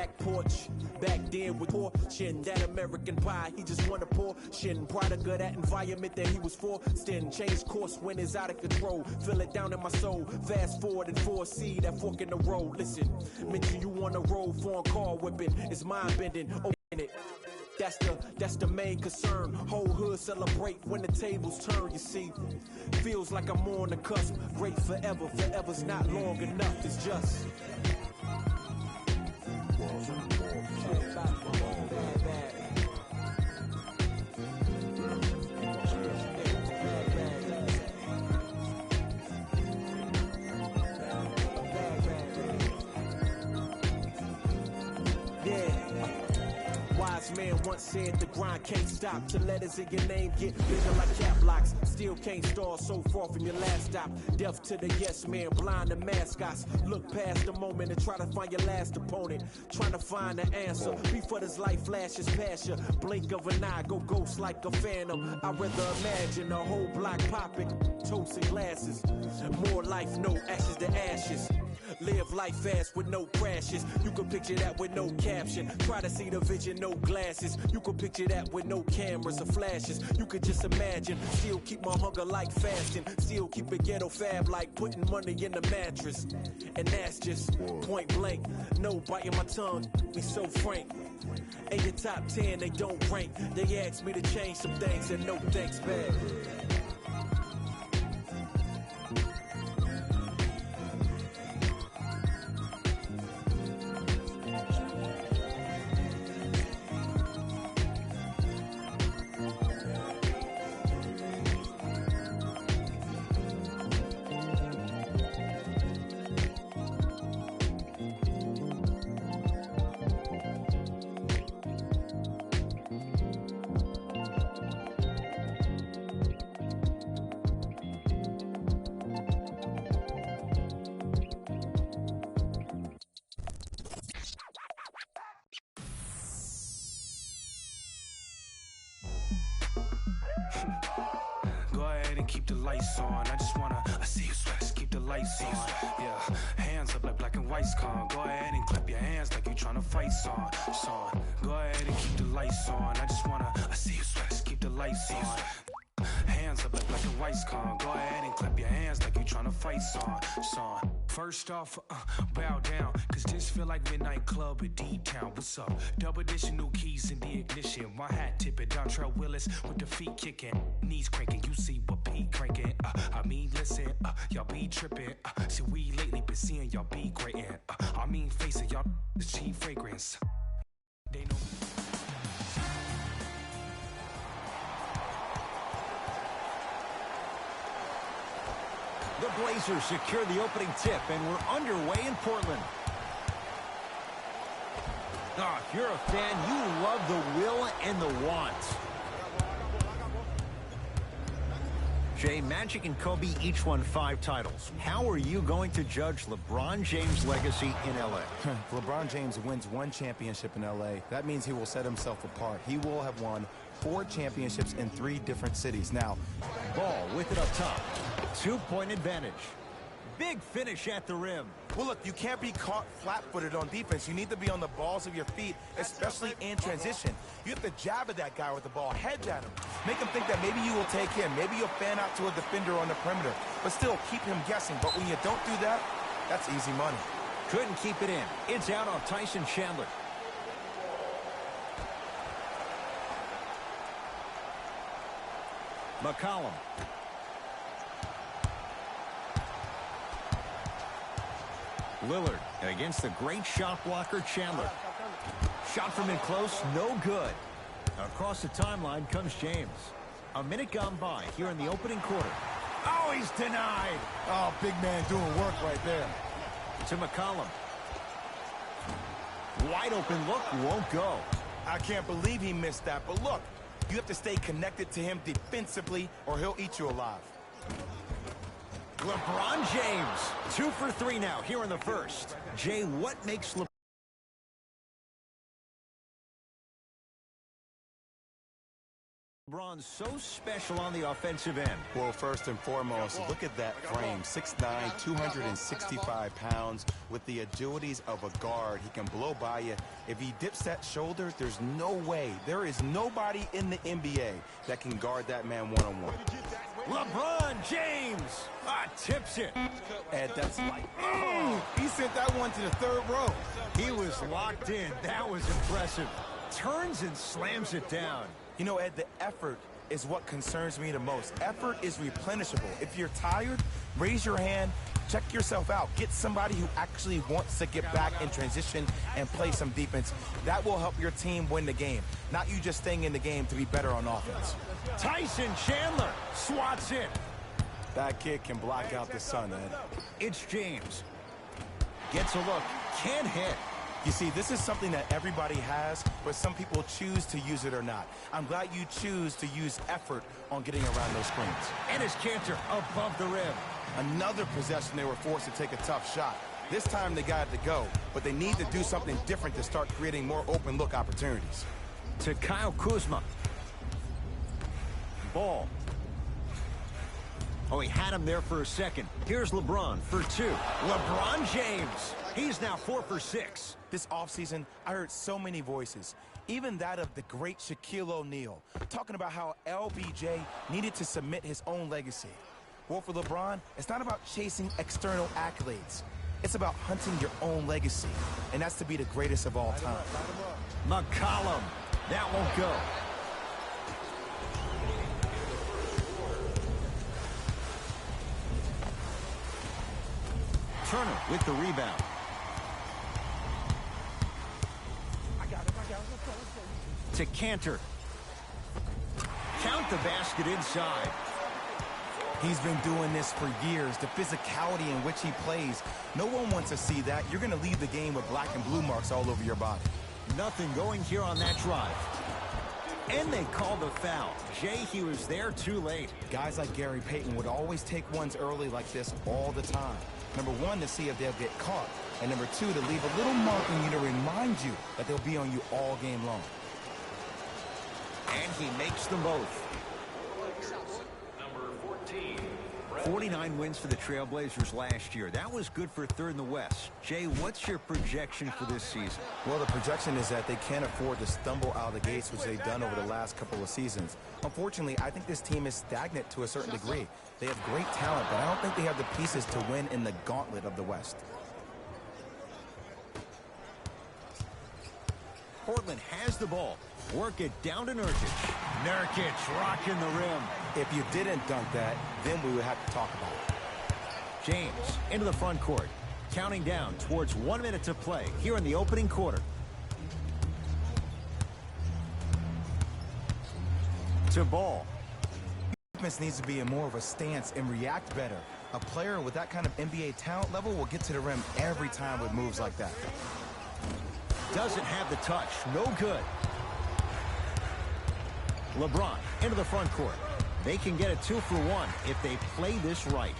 back porch. Back then with portion, that American pie, he just wanna portion. Product of that environment that he was forced in. Change course when it's out of control. Feel it down in my soul. Fast forward and foresee that fork in the road. Listen, mention you on the road, foreign car whipping. It's mind bending. Open it. That's the main concern. Whole hood celebrate when the tables turn, you see. Feels like I'm on the cusp. Great forever, forever's not long enough, it's just. Man once said the grind can't stop till letters in your name get bigger like cap locks. Still can't stall so far from your last stop. Deaf to the yes man, blind to mascots. Look past the moment and try to find your last opponent. Trying to find the answer before this life flashes past you. Blink of an eye, go ghost like a phantom. I'd rather imagine a whole block popping, toasting glasses. More life, no ashes to ashes. Live life fast with no crashes. You can picture that with no caption. Try to see the vision, no glasses. You can picture that with no cameras or flashes. You could just imagine. Still keep my hunger like fasting. Still keep it ghetto fab like putting money in the mattress. And that's just point blank. No biting my tongue, we so frank. In your top 10, they don't rank. They asked me to change some things and no thanks back. Go ahead and keep the lights on. I just wanna, I see you sweat, just keep the lights on. Yeah, hands up like black and white's con. Go ahead and clap your hands like you tryna fight song. Go ahead and keep the lights on. I just wanna, I see you sweat, just keep the lights on. Hands up like black and white's con. Go ahead and clap your hands like you tryna fight song. First off, bow down, cause this feel like midnight club at D-Town. What's up? Double edition, new keys in the ignition. My hat tipping, Dontrell Willis with the feet kicking. Knees cranking, you see what Pete cranking. I mean, listen, y'all be tripping. See, we lately been seeing y'all be grating. I mean, face it, y'all the cheap fragrance. They know. The Blazers secure the opening tip, and we're underway in Portland. Oh, if you're a fan, you love the will and the want. Jay, Magic and Kobe each won 5 titles. How are you going to judge LeBron James' legacy in L.A.? LeBron James wins 1 championship in L.A. That means he will set himself apart. He will have won 4 championships in 3 different cities. Now, Ball with it up top. 2-point advantage. Big finish at the rim. Well, look, you can't be caught flat-footed on defense. You need to be on the balls of your feet, especially in transition. You have to jab at that guy with the ball, hedge at him. Make him think that maybe you will take him. Maybe you'll fan out to a defender on the perimeter. But still, keep him guessing. But when you don't do that, that's easy money. Couldn't keep it in. It's out on Tyson Chandler. McCollum. Lillard against the great shot blocker Chandler. Shot from in close, no good. Across the timeline comes James. A minute gone by here in the opening quarter. Oh, he's denied. Oh, big man doing work right there. To McCollum. Wide open look, won't go. I can't believe he missed that, but look, you have to stay connected to him defensively or he'll eat you alive. LeBron James, 2 for 3 now here in the first. Jay, what makes LeBron? LeBron's so special on the offensive end? Well, first and foremost, look at that frame. 6'9", 265 pounds. With the agilities of a guard, he can blow by you. If he dips that shoulder, there's no way. There is nobody in the NBA that can guard that man one-on-one. LeBron James tips it. Ed, that's like, he sent that one to the third row. He was locked in. That was impressive. Turns and slams it down. You know, Ed, the effort is what concerns me the most. Effort is replenishable. If you're tired, raise your hand, check yourself out. Get somebody who actually wants to get back in transition and play some defense. That will help your team win the game, not you just staying in the game to be better on offense. Tyson Chandler swats it. That kid can block out the sun, Ed. It's James. Gets a look. Can't hit. You see, this is something that everybody has, but some people choose to use it or not. I'm glad you choose to use effort on getting around those screens. And his Cantor above the rim. Another possession they were forced to take a tough shot. This time they got it to go, but they need to do something different to start creating more open look opportunities. To Kyle Kuzma. Ball. Oh, he had him there for a second. Here's LeBron for two. LeBron James. He's now 4 for 6. This offseason, I heard so many voices, even that of the great Shaquille O'Neal, talking about how LBJ needed to submit his own legacy. Well, for LeBron, it's not about chasing external accolades. It's about hunting your own legacy, and that's to be the greatest of all time. McCollum. That won't go. Turner with the rebound. To Cantor. Count the basket inside. He's been doing this for years. The physicality in which he plays, no one wants to see that. You're going to leave the game with black and blue marks all over your body. Nothing going here on that drive. And they called the foul. Jay, he was there too late. Guys like Gary Payton would always take ones early like this all the time. Number one, to see if they'll get caught. And number two, to leave a little mark on you to remind you that they'll be on you all game long. And he makes them both. 49 wins for the Trailblazers last year. That was good for third in the West. Jay, what's your projection for this season? Well, the projection is that they can't afford to stumble out of the gates, which they've done over the last couple of seasons. Unfortunately, I think this team is stagnant to a certain degree. They have great talent, but I don't think they have the pieces to win in the gauntlet of the West. Portland has the ball. Work it down to Nurkic. Nurkic rocking the rim. If you didn't dunk that, then we would have to talk about it. James into the front court. Counting down towards 1 minute to play here in the opening quarter. To Ball. Defense needs to be in more of a stance and react better. A player with that kind of NBA talent level will get to the rim every time with moves like that. Doesn't have the touch. No good. LeBron into the front court. They can get a 2-for-1 if they play this right.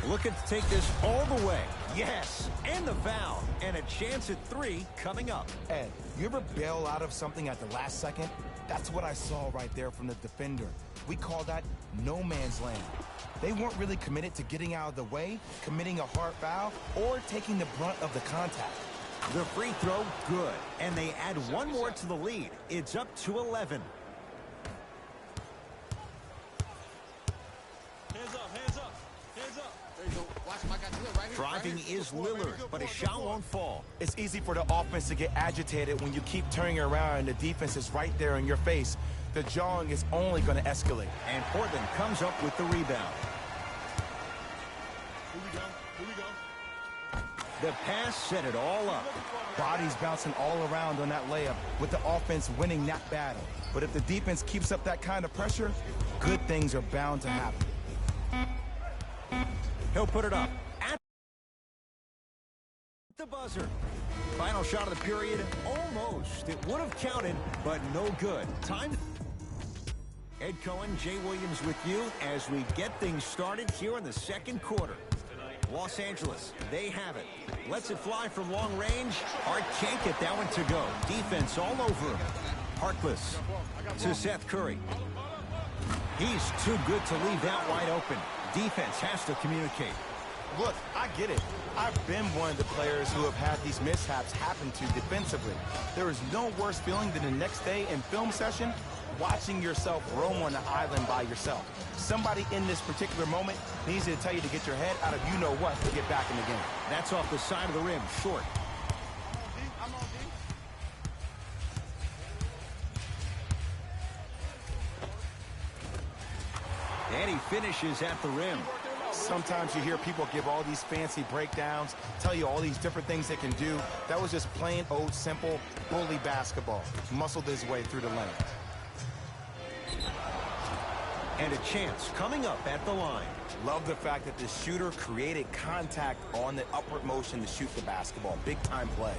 Looking to take this all the way. Yes, and the foul. And a chance at 3 coming up. Ed, you ever bail out of something at the last second? That's what I saw right there from the defender. We call that no man's land. They weren't really committed to getting out of the way, committing a hard foul, or taking the brunt of the contact. The free throw, good. And they add one more to the lead. It's up to 11. Driving is Lillard, but his shot won't fall. It's easy for the offense to get agitated when you keep turning around and the defense is right there in your face. The jawing is only going to escalate. And Portland comes up with the rebound. The pass set it all up. Bodies bouncing all around on that layup with the offense winning that battle. But if the defense keeps up that kind of pressure, good things are bound to happen. He'll put it up at the buzzer. Final shot of the period, almost. It would have counted, but no good. Time. Ed Cohen, Jay Williams with you as we get things started here in the second quarter. Los Angeles, they have it. Lets it fly from long range. Hart can't get that one to go. Defense all over him. Harkless to Seth Curry. He's too good to leave that wide open. Defense has to communicate. Look, I get it. I've been one of the players who have had these mishaps happen to defensively. There is no worse feeling than the next day in film session watching yourself roam on the island by yourself. Somebody in this particular moment needs to tell you to get your head out of you-know-what to get back in the game. That's off the side of the rim, short. I'm on D. And he finishes at the rim. Sometimes you hear people give all these fancy breakdowns, tell you all these different things they can do. That was just plain old simple bully basketball. Muscled his way through the lane. And a chance coming up at the line. Love the fact that the shooter created contact on the upward motion to shoot the basketball. Big time play.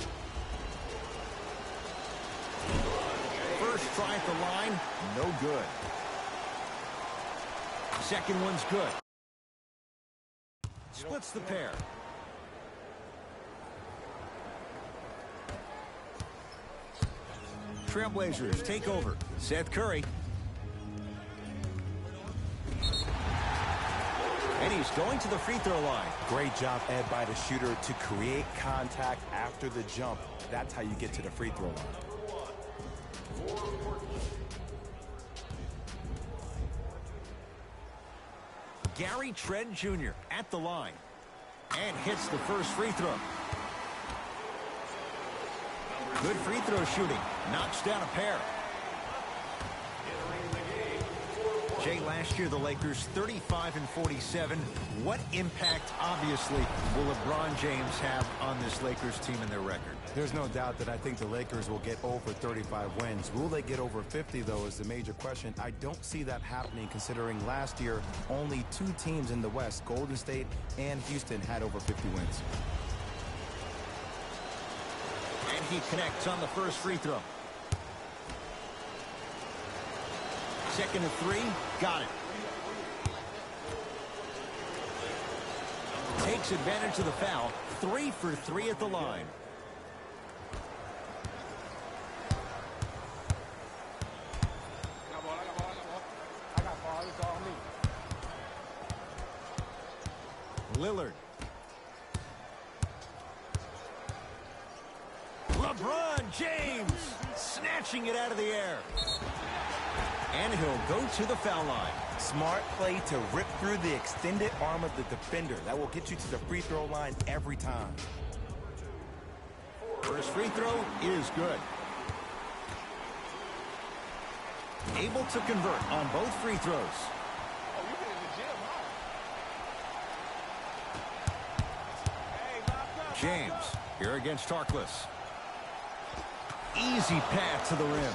First try at the line, no good. Second one's good. Splits the pair. Trailblazers take over. Seth Curry. And he's going to the free throw line. Great job, Ed, by the shooter to create contact after the jump. That's how you get to the free throw line. Gary Trent Jr. at the line. And hits the first free throw. Good free throw shooting. Knocks down a pair. Jay, last year the Lakers 35-47. What impact, obviously, will LeBron James have on this Lakers team and their record? There's no doubt that I think the Lakers will get over 35 wins. Will they get over 50, though, is the major question. I don't see that happening, considering last year only two teams in the West, Golden State and Houston, had over 50 wins. And he connects on the first free throw. Second and three, got it. Takes advantage of the foul. 3 for 3 at the line. Lillard. LeBron James snatching it out of the air. And he'll go to the foul line. Smart play to rip through the extended arm of the defender. That will get you to the free throw line every time. First free throw is good. Able to convert on both free throws. James here against Harkless. Easy path to the rim.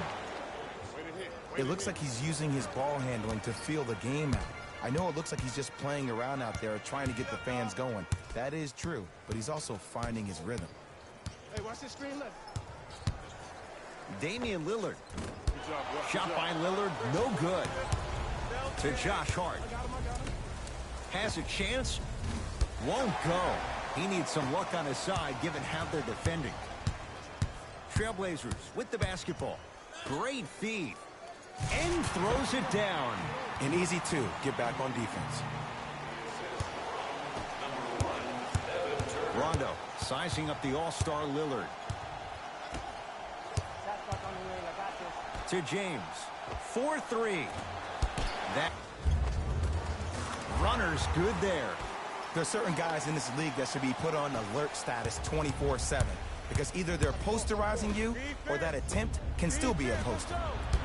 It looks like he's using his ball handling to feel the game out. I know it looks like he's just playing around out there trying to get the fans going. That is true, but he's also finding his rhythm. Hey, watch this screen left. Damian Lillard. Good job, bro. Shot by Lillard, no good. To Josh Hart. Has a chance, won't go. He needs some luck on his side given how they're defending. Trailblazers with the basketball. Great feed. And throws it down. An easy two. Get back on defense. Rondo sizing up the all-star Lillard. To James. 4-3. That runner's good there. There's certain guys in this league that should be put on alert status 24/7 because either they're posterizing you or that attempt can still be a poster.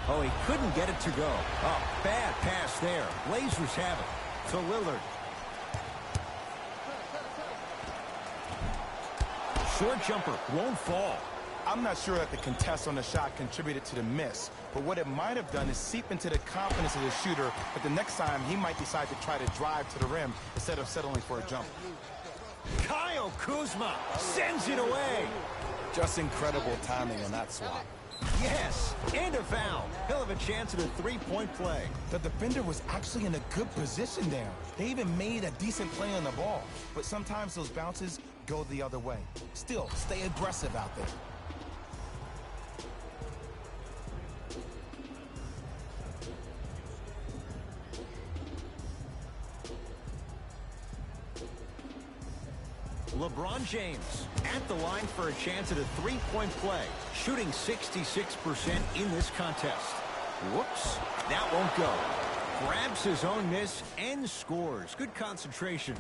Oh, he couldn't get it to go. Oh, bad pass there. Blazers have it. To Lillard. Short jumper won't fall. I'm not sure that the contest on the shot contributed to the miss, but what it might have done is seep into the confidence of the shooter, but the next time he might decide to try to drive to the rim instead of settling for a jump. Kyle Kuzma sends it away. Just incredible timing on that swat. Yes, and a foul. He'll have a chance at a three-point play. The defender was actually in a good position there. They even made a decent play on the ball, but sometimes those bounces go the other way. Still, stay aggressive out there. LeBron James at the line for a chance at a three-point play, shooting 66% in this contest. Whoops, that won't go. Grabs his own miss and scores. Good concentration.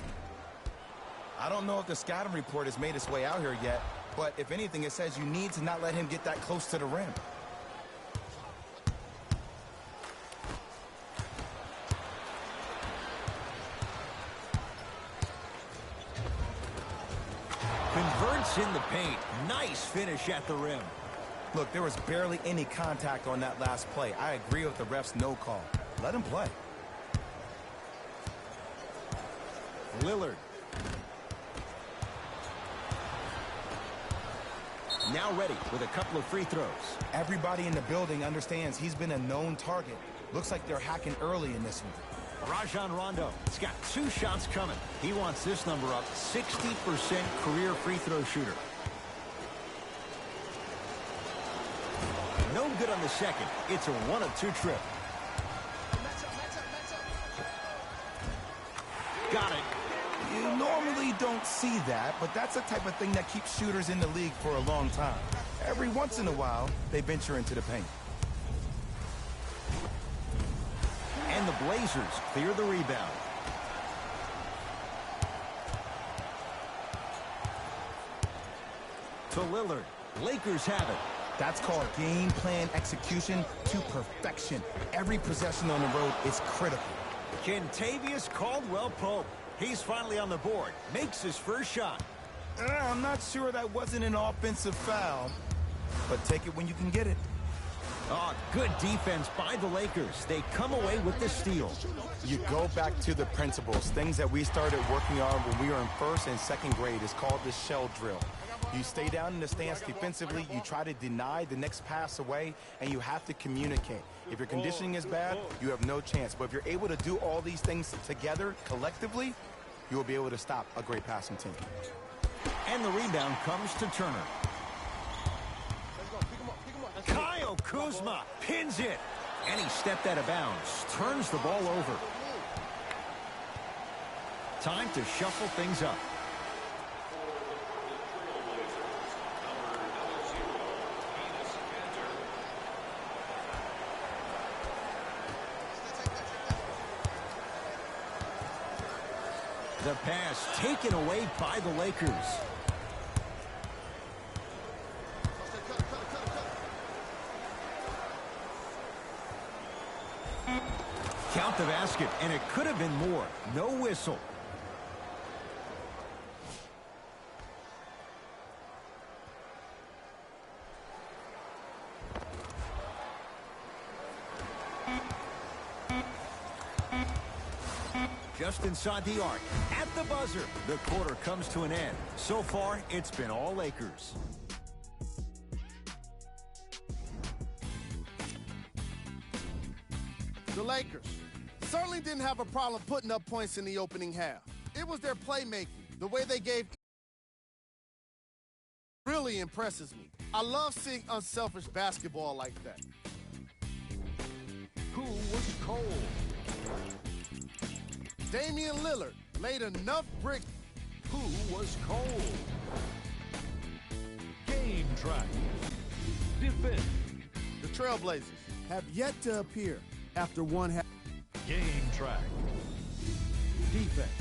I don't know if the scouting report has made its way out here yet, but if anything, it says you need to not let him get that close to the rim. Converts in the paint. Nice finish at the rim. Look, there was barely any contact on that last play. I agree with the ref's no call. Let him play. Lillard. Now ready with a couple of free throws. Everybody in the building understands he's been a known target. Looks like they're hacking early in this one. Rajon Rondo. He's got 2 shots coming. He wants this number up. 60% career free throw shooter. No good on the second. It's a 1 of 2 trip. Got it. You normally don't see that, but that's the type of thing that keeps shooters in the league for a long time. Every once in a while, they venture into the paint. And the Blazers clear the rebound. To Lillard. Lakers have it. That's called game plan execution to perfection. Every possession on the road is critical. Kentavious Caldwell-Pope. He's finally on the board. Makes his first shot. I'm not sure that wasn't an offensive foul, but take it when you can get it. Oh, good defense by the Lakers. They come away with the steal. You go back to the principles, things that we started working on when we were in first and second grade. Is called the shell drill. You stay down in the stance defensively, you try to deny the next pass away, and you have to communicate. If your conditioning is bad, you have no chance. But if you're able to do all these things together, collectively, you will be able to stop a great passing team. And the rebound comes to Turner. Kyle Kuzma pins it. And he stepped out of bounds. Turns the ball over. Time to shuffle things up. The pass taken away by the Lakers. Count the basket, and it could have been more. No whistle. Just inside the arc, at the buzzer, the quarter comes to an end. So far, it's been all Lakers. The Lakers certainly didn't have a problem putting up points in the opening half. It was their playmaking, the way they gave really impresses me. I love seeing unselfish basketball like that. Who was cold? Damian Lillard laid enough bricks. Who was cold? Game track. Defense. The Trailblazers have yet to appear after one half. Game track. Defense.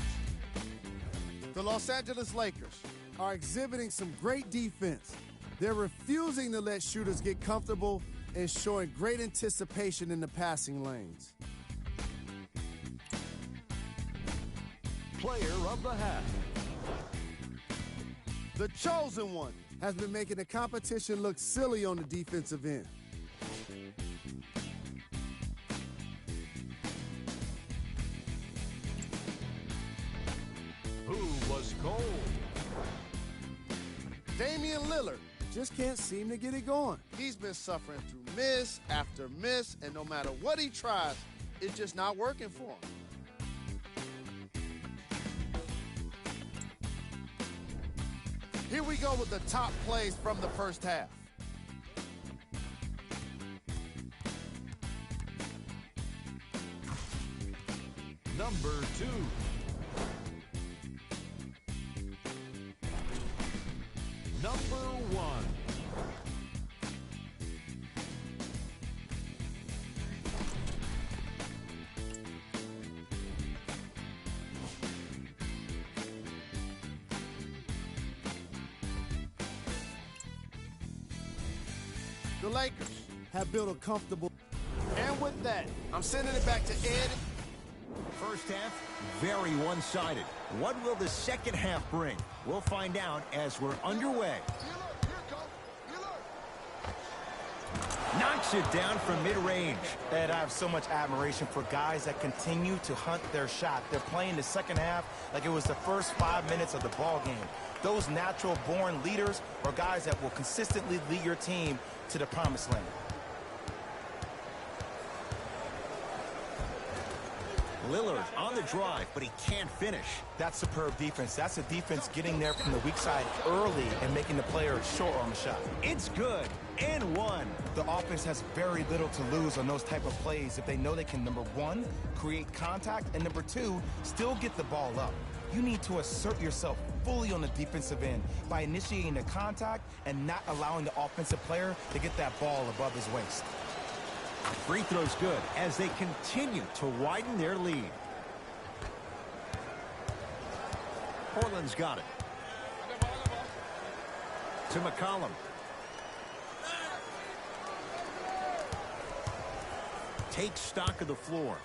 The Los Angeles Lakers are exhibiting some great defense. They're refusing to let shooters get comfortable and showing great anticipation in the passing lanes. Player of the half. The chosen one has been making the competition look silly on the defensive end. Who was cold? Damian Lillard just can't seem to get it going. He's been suffering through miss after miss, and no matter what he tries, it's just not working for him. Here we go with the top plays from the first half. Number 2. The Lakers have built a comfortable... And with that, I'm sending it back to Ed. First half, very one-sided. What will the second half bring? We'll find out as we're underway. Knocks it down from mid-range. Ed, I have so much admiration for guys that continue to hunt their shot. They're playing the second half like it was the first 5 minutes of the ball game. Those natural-born leaders are guys that will consistently lead your team to the promised land. Lillard on the drive, but he can't finish. That's superb defense. That's a defense getting there from the weak side early and making the player short on the shot. It's good, and one. The offense has very little to lose on those type of plays if they know they can, number one, create contact, and number two, still get the ball up. You need to assert yourself fully on the defensive end by initiating the contact and not allowing the offensive player to get that ball above his waist. Free throw's good as they continue to widen their lead. Portland's got it. To McCollum. Takes stock of the floor.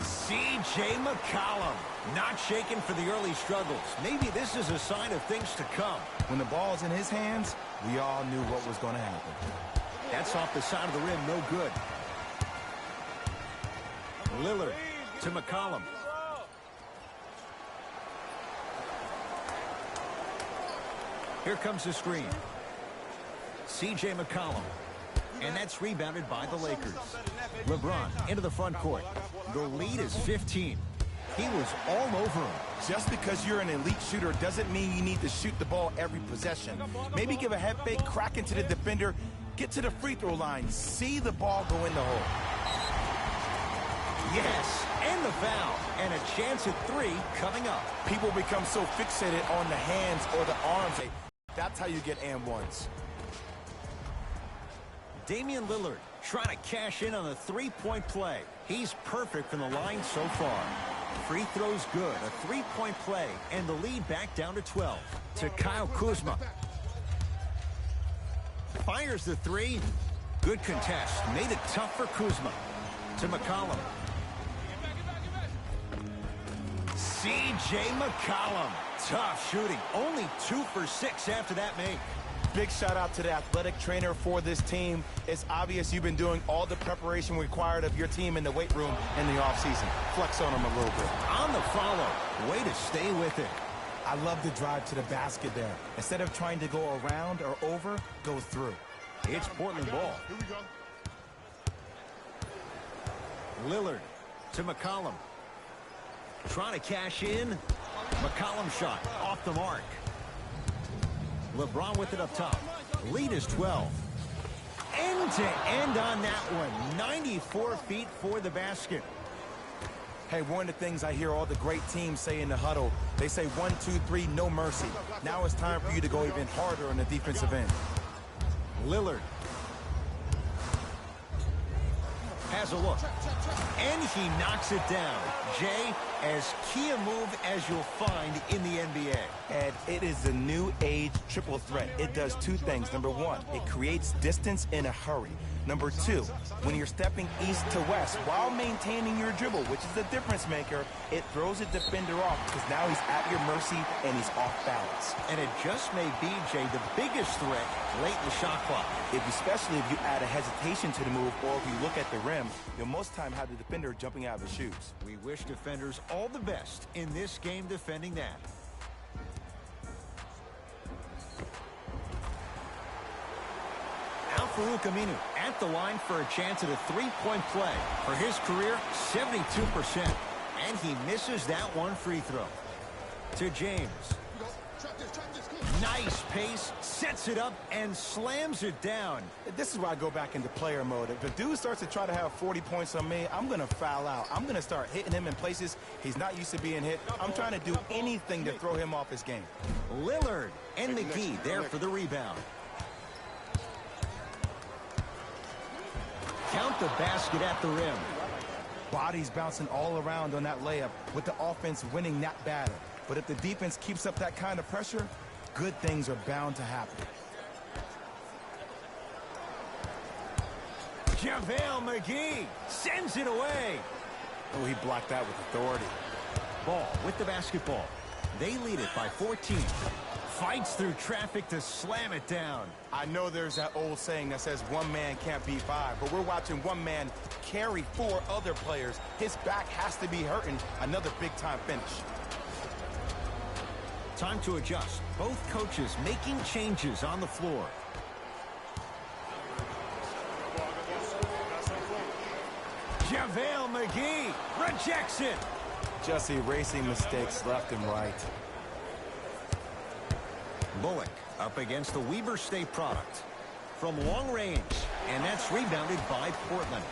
C.J. McCollum. Not shaken for the early struggles. Maybe this is a sign of things to come. When the ball's in his hands, we all knew what was going to happen. That's off the side of the rim, no good. Lillard to McCollum. Here comes the screen. C.J. McCollum. And that's rebounded by the Lakers. LeBron into the front court. The lead is 15. He was all over him. Just because you're an elite shooter doesn't mean you need to shoot the ball every possession. Maybe give a head fake, crack into the defender, get to the free throw line, see the ball go in the hole. Yes, and the foul, and a chance at three coming up. People become so fixated on the hands or the arms. That's how you get and ones. Damian Lillard trying to cash in on the three-point play. He's perfect from the line so far. Free throw's good, a three-point play, and the lead back down to 12. To Kyle Kuzma. Fires the three. Good contest. Made it tough for Kuzma. To McCollum. C.J. McCollum. Tough shooting. Only 2 for 6 after that make. Big shout out to the athletic trainer for this team. It's obvious you've been doing all the preparation required of your team in the weight room in the offseason. Flex on them a little bit. On the follow. Way to stay with it. I love the drive to the basket there. Instead of trying to go around or over, go through. It's Portland ball. Here we go. Lillard to McCollum. Trying to cash in. McCollum shot off the mark. LeBron with it up top. Lead is 12. End to end on that one. 94 feet for the basket. Hey, one of the things I hear all the great teams say in the huddle, they say 1, 2, 3, no mercy. Now it's time for you to go even harder on the defensive end. Lillard has a look, and he knocks it down. Jay, as key a move as you'll find in the NBA. And it is the new age triple threat. It does two things. Number one, it creates distance in a hurry. Number two, when you're stepping east to west while maintaining your dribble, which is the difference maker, it throws a defender off because now he's at your mercy and he's off balance. And it just may be, Jay, the biggest threat late in the shot clock. Especially if you add a hesitation to the move or if you look at the rim, you'll most time have the defender jumping out of his shoes. We wish defenders all the best in this game defending that. Al-Farouq Aminu at the line for a chance at a three-point play. For his career, 72%. And he misses that one free throw. To James. Nice pace, sets it up, and slams it down. This is where I go back into player mode. If a dude starts to try to have 40 points on me, I'm going to foul out. I'm going to start hitting him in places he's not used to being hit. I'm trying to do anything to throw him off his game. Lillard and McGee there for the rebound. Count the basket at the rim. Bodies bouncing all around on that layup with the offense winning that battle. But if the defense keeps up that kind of pressure, good things are bound to happen. JaVale McGee sends it away. Oh, he blocked that with authority. Ball with the basketball. They lead it by 14. Fights through traffic to slam it down. I know there's that old saying that says one man can't beat five, but we're watching one man carry four other players. His back has to be hurting. Another big-time finish. Time to adjust. Both coaches making changes on the floor. JaVale McGee rejects it. Just erasing mistakes left and right. Bullock up against the Weber State product from long range, and that's rebounded by Portland.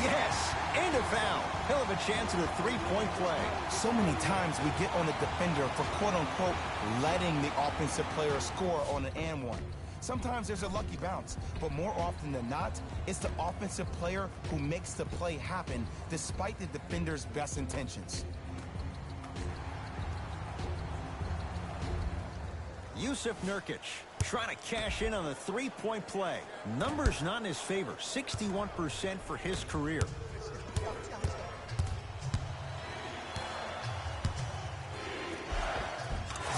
Yes, and a foul. Hell of a chance at a three-point play. So many times we get on the defender for quote-unquote letting the offensive player score on an and one. Sometimes there's a lucky bounce, but more often than not, it's the offensive player who makes the play happen despite the defender's best intentions. Yusuf Nurkic trying to cash in on the three-point play. Numbers not in his favor. 61% for his career.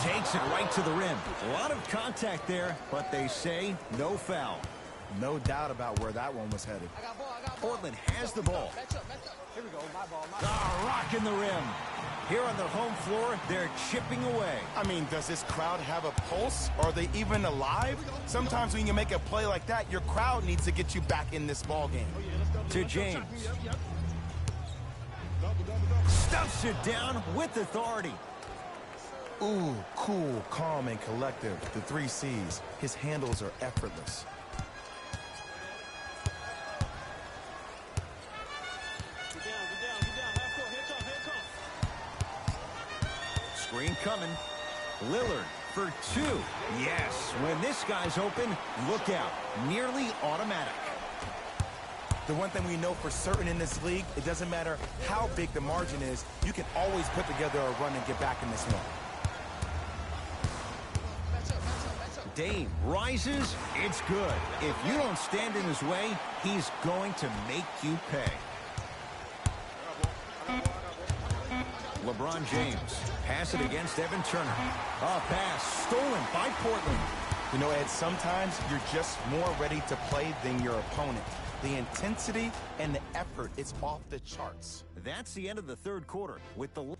Takes it right to the rim. A lot of contact there, but they say no foul. No doubt about where that one was headed. Portland has the ball. Here we go. My ball. Rocking the rim. Here on their home floor, they're chipping away. I mean, does this crowd have a pulse? Are they even alive? Sometimes when you make a play like that, your crowd needs to get you back in this ball game. To James. Stuffs it down with authority. Ooh, cool, calm, and collective. The 3 C's. His handles are effortless. Screen coming. Lillard for 2. Yes, when this guy's open, look out. Nearly automatic. The one thing we know for certain in this league, it doesn't matter how big the margin is, you can always put together a run and get back in this one. Dame rises. It's good. If you don't stand in his way, he's going to make you pay. LeBron James. Pass it against Evan Turner. A pass stolen by Portland. You know, Ed, sometimes you're just more ready to play than your opponent. The intensity and the effort, it's off the charts. That's the end of the third quarter with the...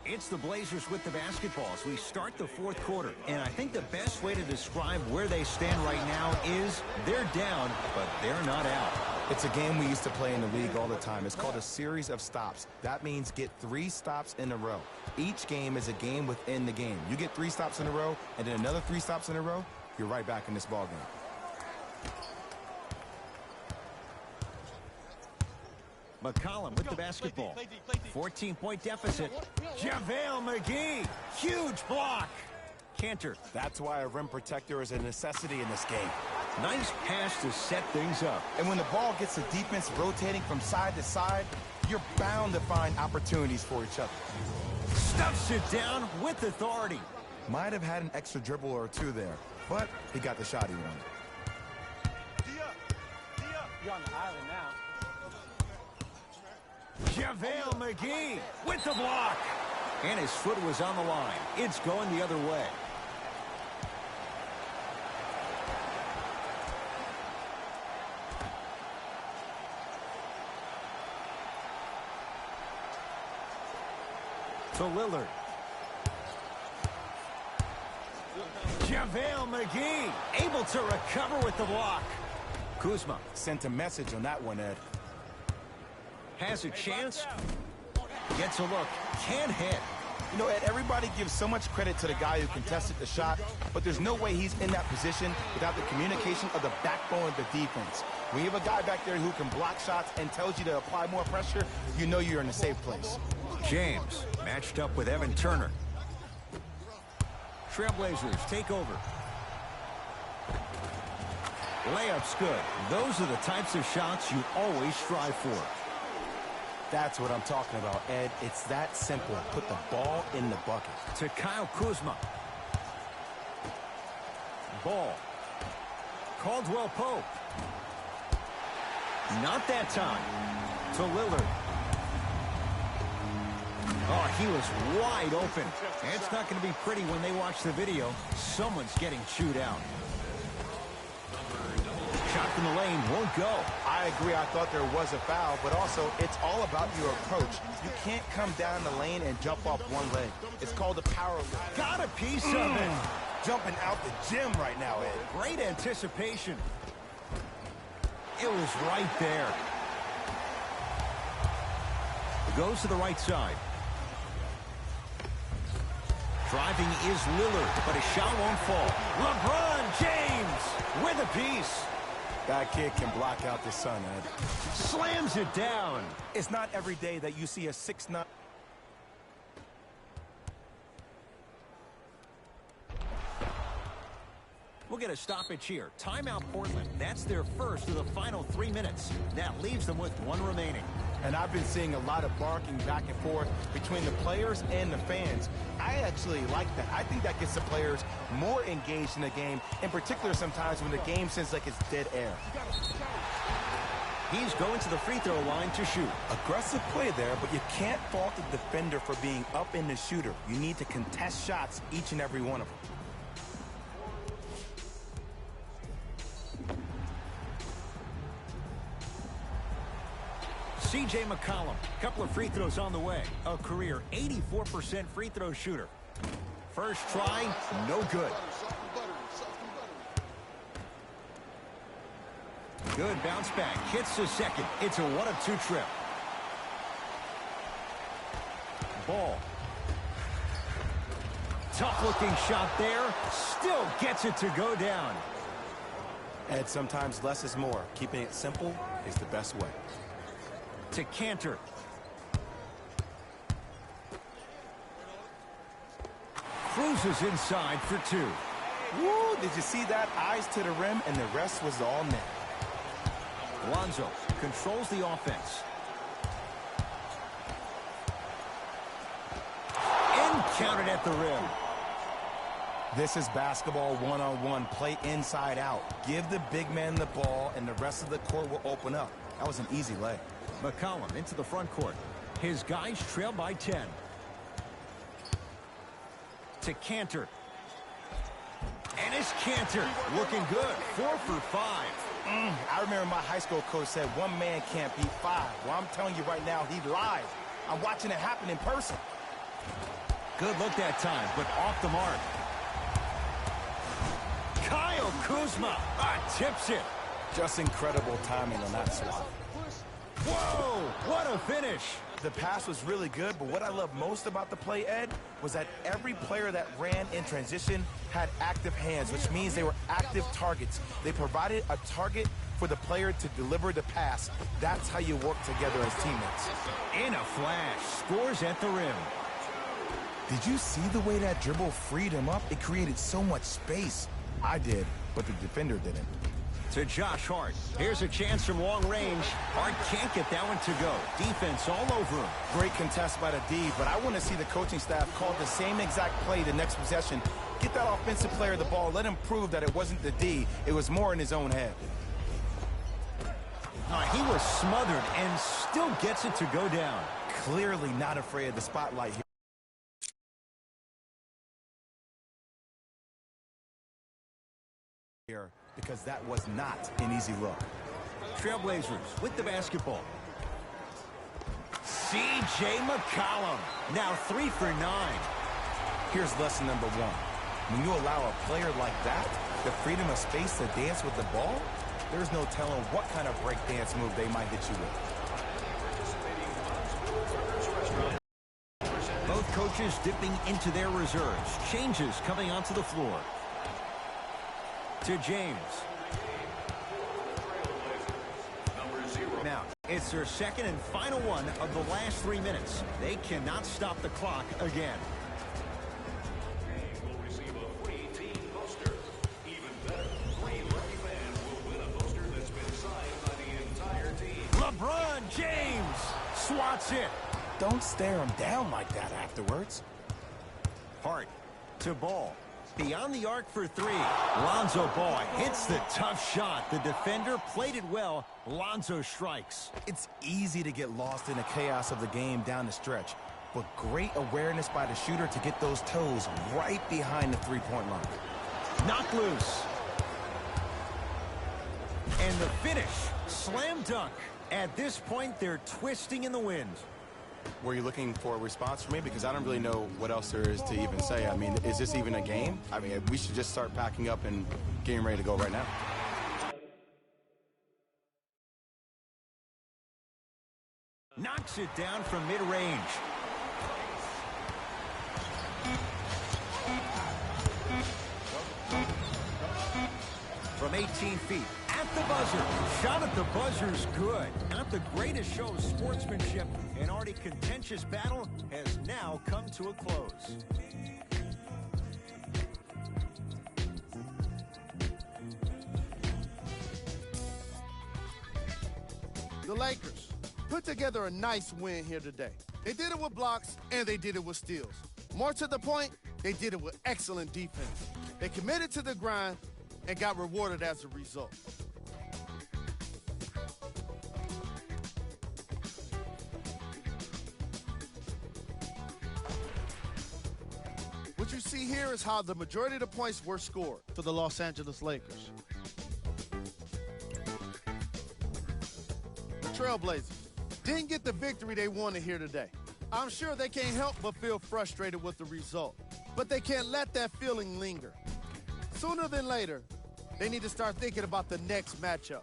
It's the Blazers with the basketball as we start the fourth quarter. And I think the best way to describe where they stand right now is they're down, but they're not out. It's a game we used to play in the league all the time. It's called a series of stops. That means get 3 stops in a row. Each game is a game within the game. You get 3 stops in a row, and then another 3 stops in a row, you're right back in this ball game. McCollum with the basketball. 14-point deficit. JaVale McGee. Huge block. Cantor. That's why a rim protector is a necessity in this game. Nice pass to set things up. And when the ball gets the defense rotating from side to side, you're bound to find opportunities for each other. Stuffs it down with authority. Might have had an extra dribble or 2 there, but he got the shot he wanted. You're on the island now. JaVale McGee with the block. And his foot was on the line. It's going the other way. To Lillard. JaVale McGee able to recover with the block. Kuzma Sent a message on that one, Ed. has a chance. Gets a look. Can't hit. You know, Ed, everybody gives so much credit to the guy who contested the shot, but there's no way he's in that position without the communication of the backbone of the defense. When you have a guy back there who can block shots and tells you to apply more pressure, you know you're in a safe place. James matched up with Evan Turner. Trailblazers take over. Layup's good. Those are the types of shots you always strive for. That's what I'm talking about, Ed. It's that simple. Put the ball in the bucket. To Kyle Kuzma. Ball Caldwell Pope. Not that time. To Lillard. Oh, he was wide open. And it's not going to be pretty when they watch the video. Someone's getting chewed out. Shot from the lane won't go. I agree. I thought there was a foul, but also it's all about your approach. You can't come down the lane and jump off one leg. It's called a power leg. Got a piece of it. Jumping out the gym right now, Ed. Great anticipation. It was right there. Goes to the right side. Driving is Lillard, but a shot won't fall. LeBron James with a piece. That kid can block out the sun, Ed. Slams it down. It's not every day that you see a 6'9". We'll get a stoppage here. Timeout Portland. That's their first of the final 3 minutes. That leaves them with one remaining. And I've been seeing a lot of barking back and forth between the players and the fans. I actually like that. I think that gets the players more engaged in the game, in particular sometimes when the game seems like it's dead air. He's going to the free throw line to shoot. Aggressive play there, but you can't fault the defender for being up in the shooter. You need to contest shots, each and every one of them. C.J. McCollum, couple of free throws on the way. A career 84% free throw shooter. First try, no good. Good bounce back, hits the second. It's a 1-of-2 trip. Ball. Tough looking shot there. Still gets it to go down. Ed, sometimes less is more. Keeping it simple is the best way. To Cantor. Cruises inside for two. Woo, did you see that? Eyes to the rim, and the rest was all net. Lonzo controls the offense. Counted at the rim. This is basketball one-on-one. Play inside out. Give the big man the ball, and the rest of the court will open up. That was an easy lay. McCollum into the front court. His guys trail by 10. To Cantor. And it's Cantor looking good. 4 for 5. I remember my high school coach said one man can't beat 5. Well, I'm telling you right now, he lied. I'm watching it happen in person. Good look that time, but off the mark. Kyle Kuzma tips it. Just incredible timing on that swat. Whoa, what a finish. The pass was really good, but what I love most about the play, Ed, was that every player that ran in transition had active hands, which means they were active targets. They provided a target for the player to deliver the pass. That's how you work together as teammates. In a flash, scores at the rim. Did you see the way that dribble freed him up? It created so much space. I did, but the defender didn't. To Josh Hart. Here's a chance from long range. Hart can't get that one to go. Defense all over him. Great contest by the D, but I want to see the coaching staff call the same exact play the next possession. Get that offensive player the ball. Let him prove that it wasn't the D. It was more in his own head. He was smothered and still gets it to go down. Clearly not afraid of the spotlight here, because that was not an easy look. Trailblazers with the basketball. C.J. McCollum, now 3 for 9. Here's lesson number 1. When you allow a player like that the freedom of space to dance with the ball, there's no telling what kind of break dance move they might hit you with. Both coaches dipping into their reserves. Changes coming onto the floor. To James. Now, it's their second and final one of the last 3 minutes. They cannot stop the clock again. Will receive a free team poster. Even better, 3 lucky fans will win a poster that's been signed by the entire team. LeBron James swats it. Don't stare him down like that afterwards. Hart to Ball. Beyond the arc for three. Lonzo Ball hits the tough shot. The defender played it well. Lonzo strikes. It's easy to get lost in the chaos of the game down the stretch, but great awareness by the shooter to get those toes right behind the three-point line. Knocked loose. And the finish. Slam dunk. At this point, they're twisting in the wind. Were you looking for a response from me? Because I don't really know what else there is to even say. I mean, is this even a game? I mean, we should just start packing up and getting ready to go right now. Knocks it down from mid-range. From 18 feet. At the buzzer. Shot at the buzzer's good. Not the greatest show of sportsmanship. An already contentious battle has now come to a close. The Lakers put together a nice win here today. They did it with blocks, and they did it with steals. More to the point, they did it with excellent defense. They committed to the grind and got rewarded as a result. What you see here is how the majority of the points were scored for the Los Angeles Lakers. The Trailblazers didn't get the victory they wanted here today. I'm sure they can't help but feel frustrated with the result, but they can't let that feeling linger. Sooner than later, they need to start thinking about the next matchup.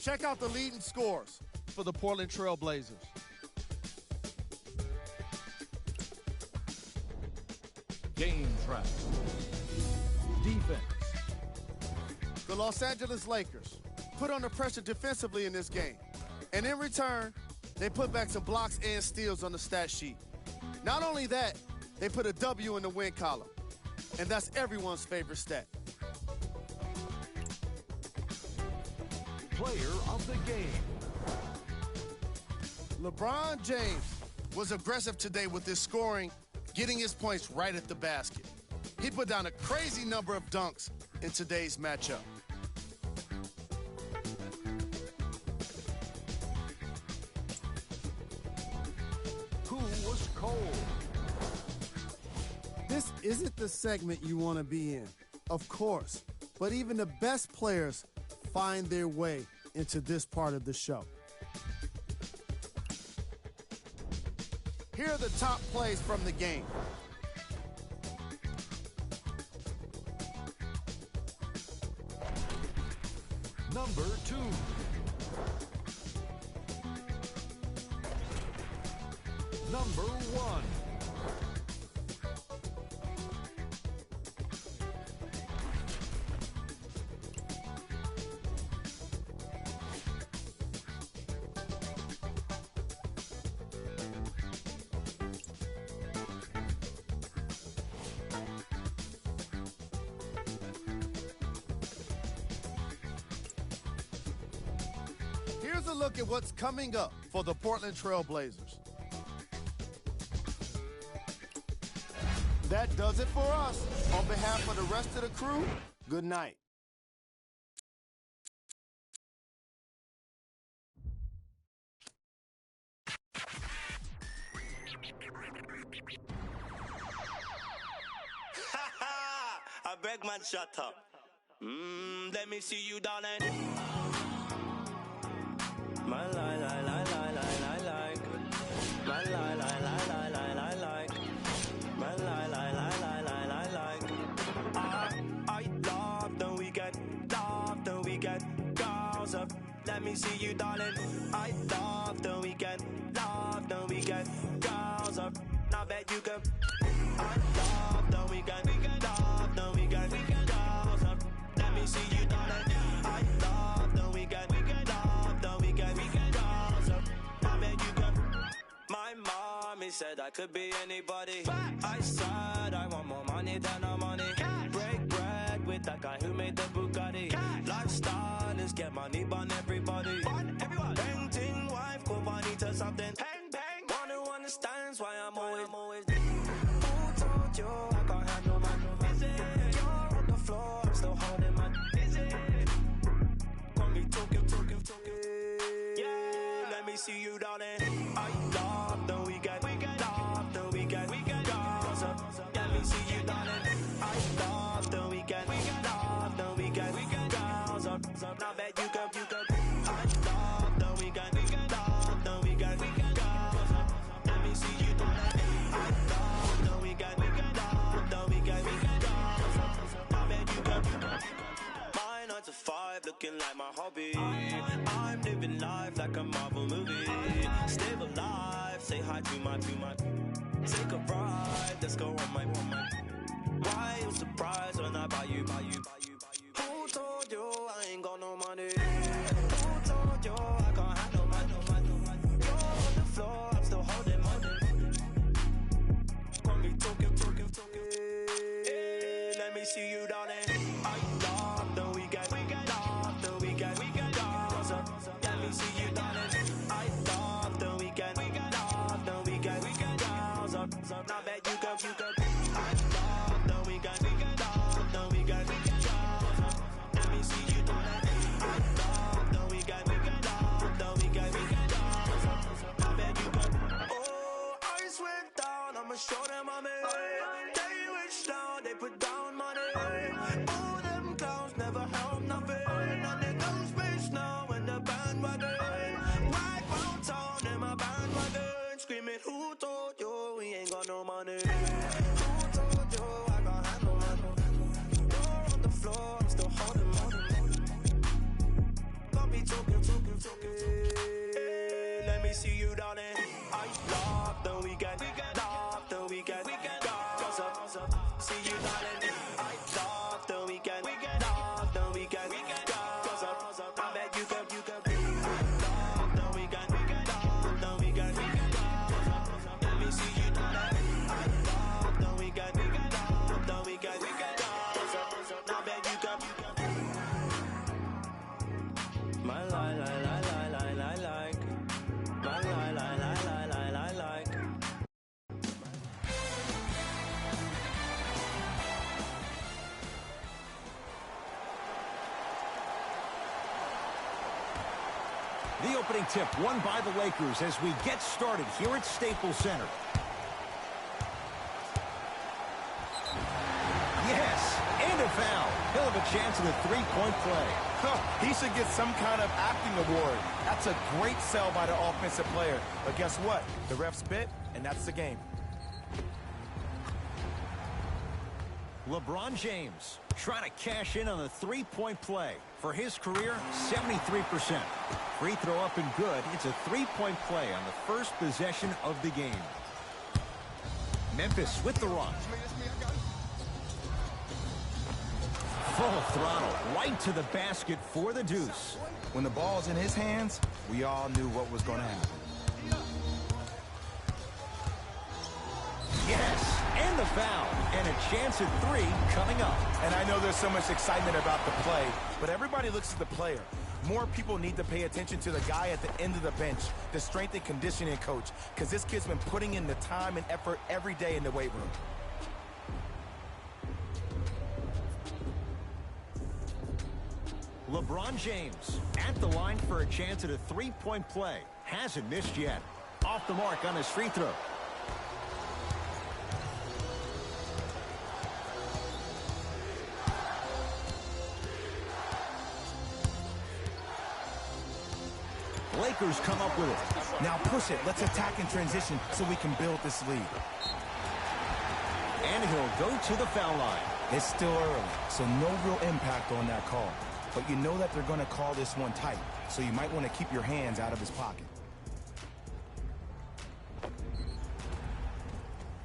Check out the leading scores for the Portland Trailblazers. Game track. Defense. The Los Angeles Lakers put under pressure defensively in this game. And in return, they put back some blocks and steals on the stat sheet. Not only that, they put a W in the win column. And that's everyone's favorite stat. Player of the game. LeBron James was aggressive today with his scoring, getting his points right at the basket. He put down a crazy number of dunks in today's matchup. Who was cold? This isn't the segment you want to be in, of course, but even the best players find their way into this part of the show. Here are the top plays from the game. Number 2. Number 1. Here's a look at what's coming up for the Portland Trailblazers. That does it for us. On behalf of the rest of the crew, good night. I beg man, shut up. Let me see you, darling. My lie, lie, lie, lie, lie, lie, like. My lie, lie, lie, lie, lie, lie, like. My lie, lie, lie, lie, lie, lie, like. I love the weekend, girls up. Let me see you, darling. I love the weekend, girls up. Now bet you can. I love the weekend, girls up. Let me see you, darling. I love the weekend, girls up. Now bet you can. My mommy said I could be anybody. I said I want more money than no money. Break bread with that guy who made the Bugatti. Lifestyle is get money, burn everybody. Painting wife, go money to something. One who understands why I'm always. Who told you I can't handle man? see you, darling. I love the weekend. Love the weekend. Girls up. Let me see you, darling. I love the weekend. Love the weekend. Girls up. Now bet you could. I love the weekend. Love the weekend. Girls up. Let me see you, darling. I love the weekend. Love the weekend. Girls up. Now bet you could. My 9 to 5 looking like my hobby. I'm living life like a Marvel movie. Stay alive, say hi to my. Take a ride, let's go on my. Why you surprised when I buy you? Who told you I ain't got no money? Who told you I can't handle money? You're on the floor, I'm still holding money. Got me talking. Hey, let me see you, darling. I love the weekend. Love the weekend. Girls up. Let me see you, darling. I love the weekend. Love the weekend. Girls up. Now bet you could. I love the weekend. Love the weekend. Girls up. Let me see you, darling. I love the weekend. Love the weekend. Girls up. Now bet you could. Oh, ice went down. I'ma show them I'm in. They wish down, they put down money. All them clowns never help nothing. And they go space now in the bandwagon. Right round town in my bandwagon. Screaming, who told you we ain't got no money? Who told you I got handle money? You're on the floor, I'm still holding money. Got me talking. Let me see you, darling. I love the weekend. Love the weekend. Girls up. See you, darling. I love the weekend. Love the weekend. Girls up. I bet you could. Love the weekend. Love the weekend. Let me see you, darling. I love the weekend. Love the weekend. Girls up. I bet you could. My like. My like. The opening tip won by the Lakers as we get started here at Staples Center. Yes, and a foul. He'll have a chance at a three-point play. He should get some kind of acting award. That's a great sell by the offensive player. But guess what? The ref spit, and that's the game. LeBron James trying to cash in on a three-point play. For his career, 73%. Free throw up and good. It's a three-point play on the first possession of the game. Memphis with the run. Full throttle, right to the basket for the deuce. When the ball's in his hands, we all knew what was going to happen. Yes, and the foul. And a chance at three coming up. And I know there's so much excitement about the play, but everybody looks at the player. More people need to pay attention to the guy at the end of the bench, the strength and conditioning coach, because this kid's been putting in the time and effort every day in the weight room. LeBron James at the line for a chance at a three-point play. Hasn't missed yet. Off the mark on his free throw. Lakers come up with it. Now push it. Let's attack in transition so we can build this lead. And he'll go to the foul line. It's still early, so no real impact on that call. But you know that they're going to call this one tight, so you might want to keep your hands out of his pocket.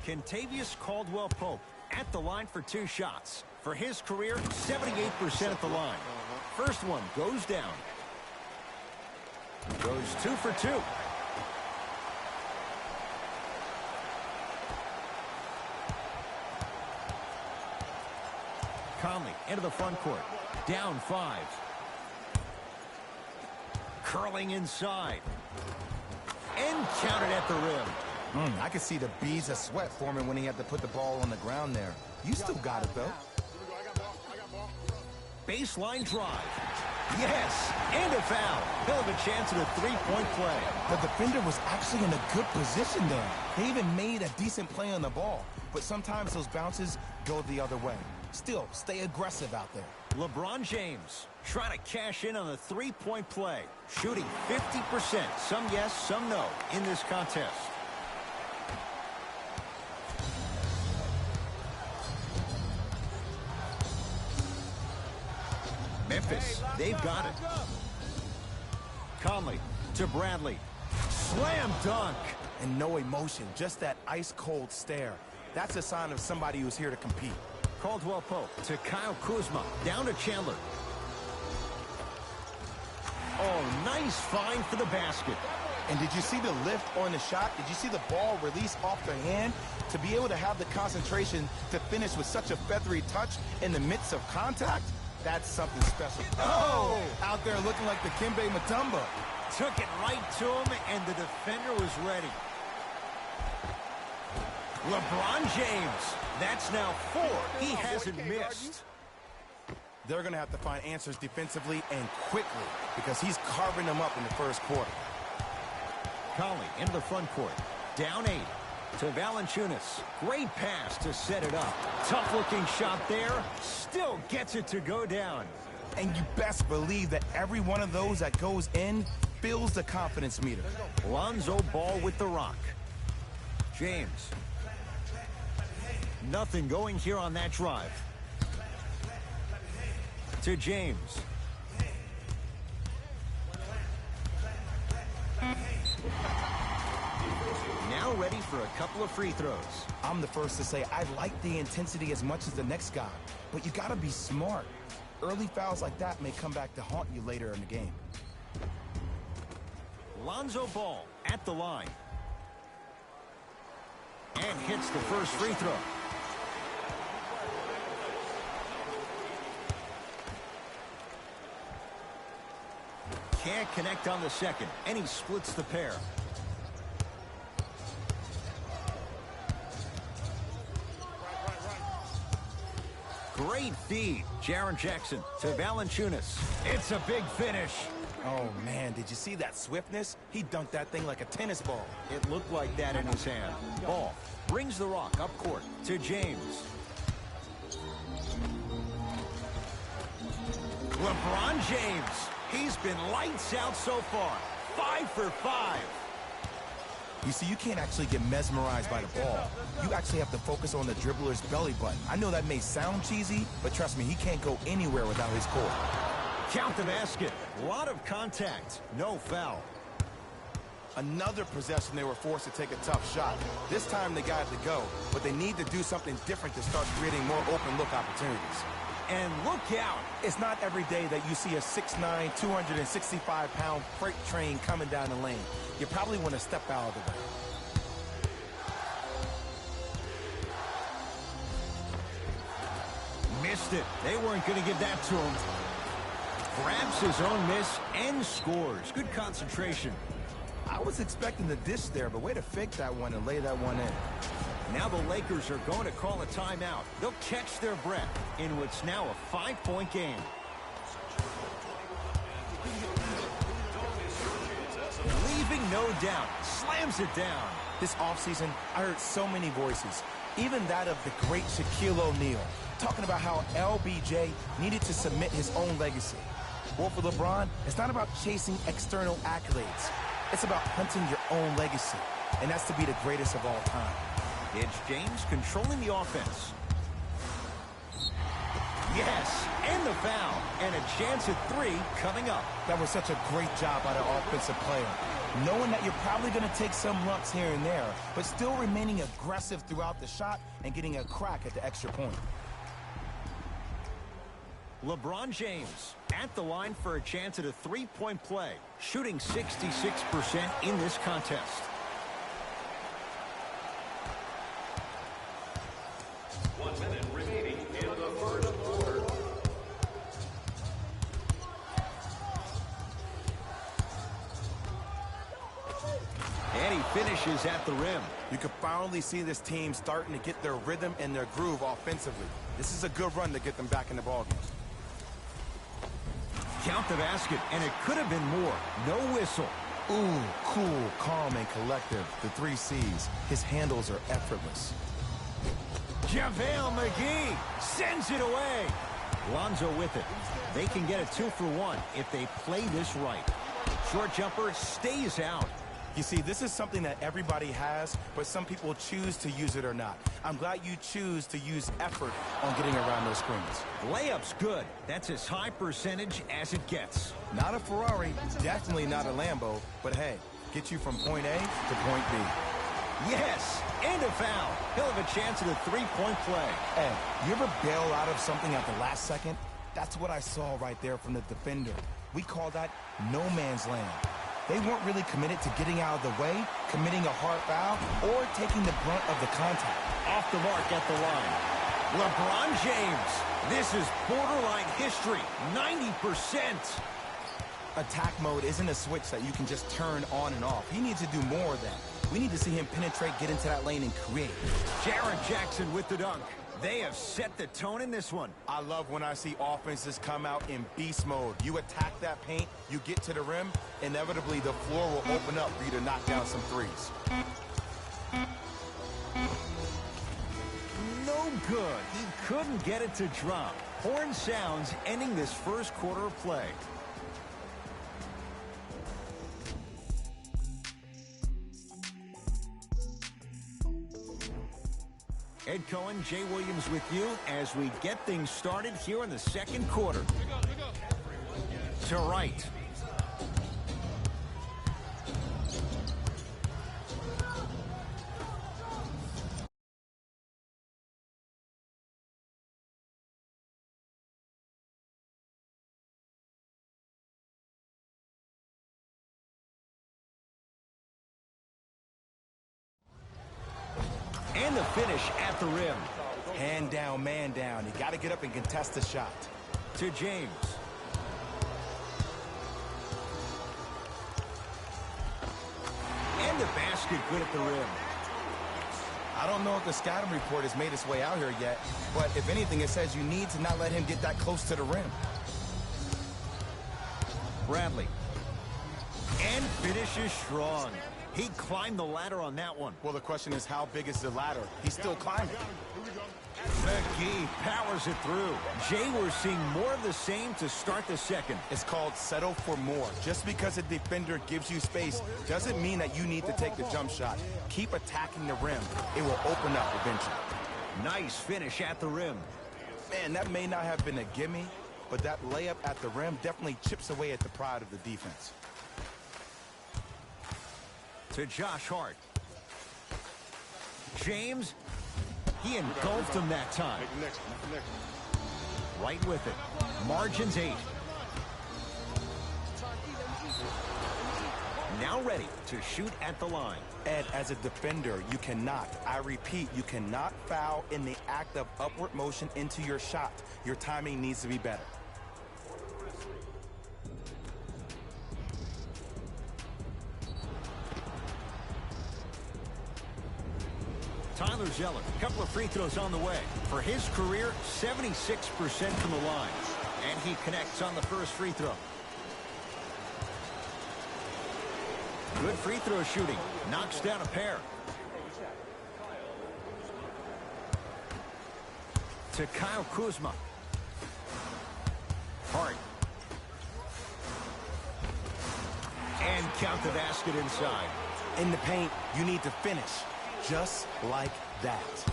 Kentavious Caldwell-Pope at the line for two shots. For his career, 78% at the line. First one goes down. Goes 2 for 2. Conley into the front court. Down 5. Curling inside. And counted at the rim. I could see the beads of sweat forming when he had to put the ball on the ground there. You still got it, though. Baseline drive. Yes, and a foul. He'll have a chance at a three-point play. The defender was actually in a good position there. They even made a decent play on the ball. But sometimes those bounces go the other way. Still, stay aggressive out there. LeBron James trying to cash in on the three-point play. Shooting 50%. Some yes, some no in this contest. Memphis, they've got it. Conley to Bradley. Slam dunk. And no emotion, just that ice-cold stare. That's a sign of somebody who's here to compete. Caldwell Pope to Kyle Kuzma. Down to Chandler. Oh, nice find for the basket. And did you see the lift on the shot? Did you see the ball release off their hand? To be able to have the concentration to finish with such a feathery touch in the midst of contact, that's something special. Oh, out there looking like the Kimbe Mutombo. Took it right to him, and the defender was ready. LeBron James. That's now 4. He hasn't missed. They're going to have to find answers defensively and quickly because he's carving them up in the first quarter. Conley into the front court. Down 8 to Valanciunas. Great pass to set it up. Tough-looking shot there. Still gets it to go down. And you best believe that every one of those that goes in fills the confidence meter. Lonzo Ball with the rock. James. Nothing going here on that drive. To James. Now ready for a couple of free throws. I'm the first to say I like the intensity as much as the next guy, but you got to be smart. Early fouls like that may come back to haunt you later in the game. Lonzo Ball at the line. And hits the first free throw. Can't connect on the second, and he splits the pair. Great feed. Jaren Jackson to Valanciunas. It's a big finish. Oh, man, did you see that swiftness? He dunked that thing like a tennis ball. It looked like that in his hand. Ball brings the rock up court to James. LeBron James. He's been lights out so far. 5 for 5. You see, you can't actually get mesmerized by the ball. You actually have to focus on the dribbler's belly button. I know that may sound cheesy, but trust me, he can't go anywhere without his core. Count the basket. A lot of contact. No foul. Another possession they were forced to take a tough shot. This time they got to go, but they need to do something different to start creating more open look opportunities. And look out. It's not every day that you see a 6'9", 265-pound freight train coming down the lane. You probably want to step out of the way. Missed it. They weren't going to give that to him. Grabs his own miss and scores. Good concentration. I was expecting the dish there, but way to fake that one and lay that one in. Now the Lakers are going to call a timeout. They'll catch their breath in what's now a 5-point game. Leaving no doubt. Slams it down. This offseason, I heard so many voices, even that of the great Shaquille O'Neal, talking about how LBJ needed to submit his own legacy. Well, for LeBron, it's not about chasing external accolades. It's about hunting your own legacy, and that's to be the greatest of all time. It's James controlling the offense. Yes, and the foul, and a chance at 3 coming up. That was such a great job by the offensive player. Knowing that you're probably going to take some lumps here and there, but still remaining aggressive throughout the shot and getting a crack at the extra point. LeBron James at the line for a chance at a 3-point play, shooting 66% in this contest. 1 minute remaining in the first quarter. And he finishes at the rim. You can finally see this team starting to get their rhythm and their groove offensively. This is a good run to get them back in the ballgame. count the basket, and it could have been more. No whistle. Ooh, cool, calm, and collective. The 3 C's. His handles are effortless. JaVale McGee sends it away. Lonzo with it. They can get a 2 for 1 if they play this right. Short jumper stays out. You see, this is something that everybody has, but some people choose to use it or not. I'm glad you choose to use effort on getting around those screens. Layup's good. That's as high percentage as it gets. Not a Ferrari, definitely not a Lambo, but hey, get you from point A to point B. Yes, and a foul. He'll have a chance at a 3-point play. Hey, you ever bail out of something at the last second? That's what I saw right there from the defender. We call that no man's land. They weren't really committed to getting out of the way, committing a hard foul, or taking the brunt of the contact. Off the mark at the line. LeBron James. This is borderline history. 90%. Attack mode isn't a switch that you can just turn on and off. He needs to do more of that. We need to see him penetrate, get into that lane, and create. Jaren Jackson with the dunk. They have set the tone in this one. I love when I see offenses come out in beast mode. You attack that paint, you get to the rim, inevitably the floor will open up for you to knock down some threes. No good. He couldn't get it to drop. Horn sounds ending this first quarter of play. Ed Cohen, Jay Williams with you as we get things started here in the second quarter. To right. And the finish at the rim. Hand down, man down. You got to get up and contest the shot. To James. And the basket good at the rim. I don't know if the scouting report has made its way out here yet, but if anything, it says you need to not let him get that close to the rim. Bradley. And finishes strong. He climbed the ladder on that one. Well, the question is, how big is the ladder? He's still climbing. McGee powers it through. Jay, we're seeing more of the same to start the second. It's called settle for more. Just because a defender gives you space doesn't mean that you need to take the jump shot. Keep attacking the rim. It will open up eventually. Nice finish at the rim. Man, that may not have been a gimme, but that layup at the rim definitely chips away at the pride of the defense. To Josh Hart. James, he engulfed him that time. Right with it. Margins 8. Now ready to shoot at the line. Ed, as a defender, you cannot, I repeat, you cannot foul in the act of upward motion into your shot. Your timing needs to be better. Tyler Zeller, a couple of free throws on the way. For his career, 76% from the line. And he connects on the first free throw. Good free throw shooting. Knocks down a pair. To Kyle Kuzma. Hart. And count the basket inside. In the paint, you need to finish. Just like that.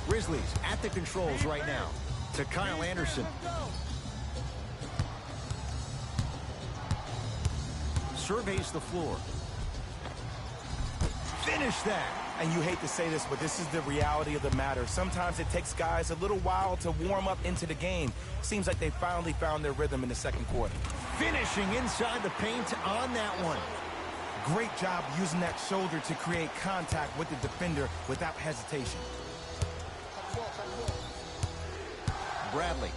Grizzlies at the controls right now. To Kyle Anderson. Surveys the floor. Finish that. And you hate to say this, but this is the reality of the matter. Sometimes it takes guys a little while to warm up into the game. Seems like they finally found their rhythm in the second quarter. Finishing inside the paint on that one. Great job using that shoulder to create contact with the defender without hesitation. Bradley.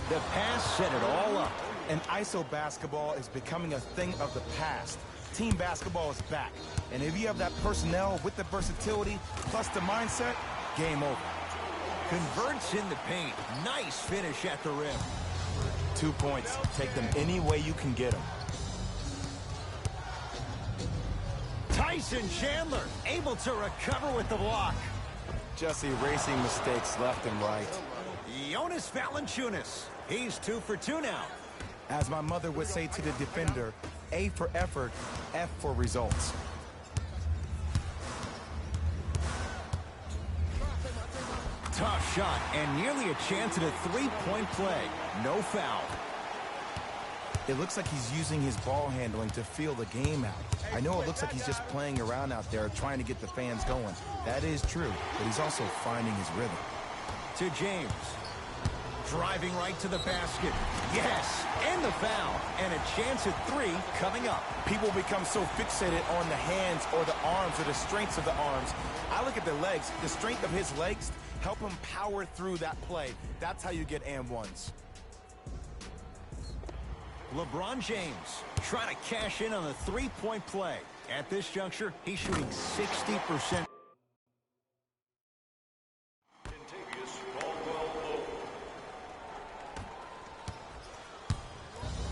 The pass set it all up. And ISO basketball is becoming a thing of the past. Team basketball is back. And if you have that personnel with the versatility plus the mindset, game over. Converts in the paint. Nice finish at the rim. 2 points. Take them any way you can get them. Tyson Chandler able to recover with the block. Just erasing mistakes left and right. Jonas Valanciunas. He's 2 for 2 now. As my mother would say to the defender, A for effort, F for results. Tough shot and nearly a chance at a three-point play. No foul. It looks like he's using his ball handling to feel the game out. I know it looks like he's just playing around out there trying to get the fans going. That is true, but he's also finding his rhythm. To James. Driving right to the basket. Yes, and the foul. And a chance at 3 coming up. People become so fixated on the hands or the arms or the strengths of the arms. I look at the legs. The strength of his legs help him power through that play. That's how you get and ones. LeBron James trying to cash in on the three-point play. At this juncture, he's shooting 60%.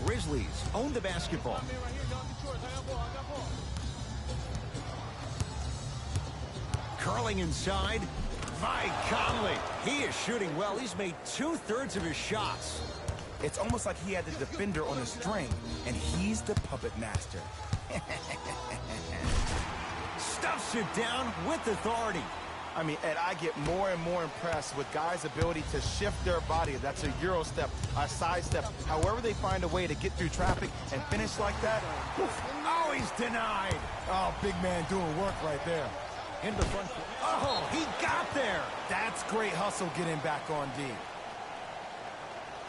Grizzlies own the basketball. Curling inside. Mike Conley. He is shooting well. He's made 2/3 of his shots. It's almost like he had the defender on a string, and he's the puppet master. Stuffs it down with authority. I mean, Ed, I get more and more impressed with guys' ability to shift their body. That's a Euro step, a side step. However they find a way to get through traffic and finish like that. Oh, he's denied. Oh, big man doing work right there. In the front. Oh, he got there. That's great hustle getting back on D.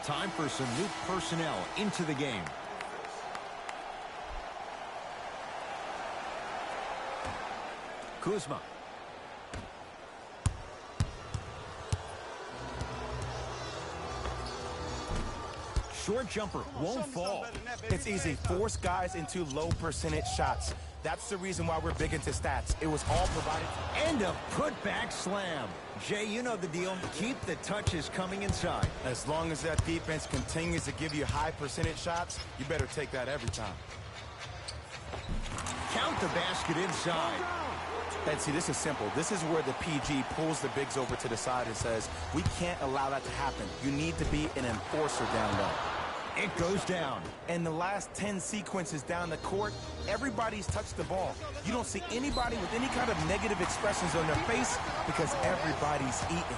Time for some new personnel into the game. Kuzma. Short jumper won't fall. It's easy. Force guys into low percentage shots. That's the reason why we're big into stats. It was all provided. And a putback slam. Jay, you know the deal. Keep the touches coming inside. As long as that defense continues to give you high percentage shots, you better take that every time. Count the basket inside. And see, this is simple. This is where the PG pulls the bigs over to the side and says, we can't allow that to happen. You need to be an enforcer down low. It goes down. In the last 10 sequences down the court, everybody's touched the ball. You don't see anybody with any kind of negative expressions on their face because everybody's eating.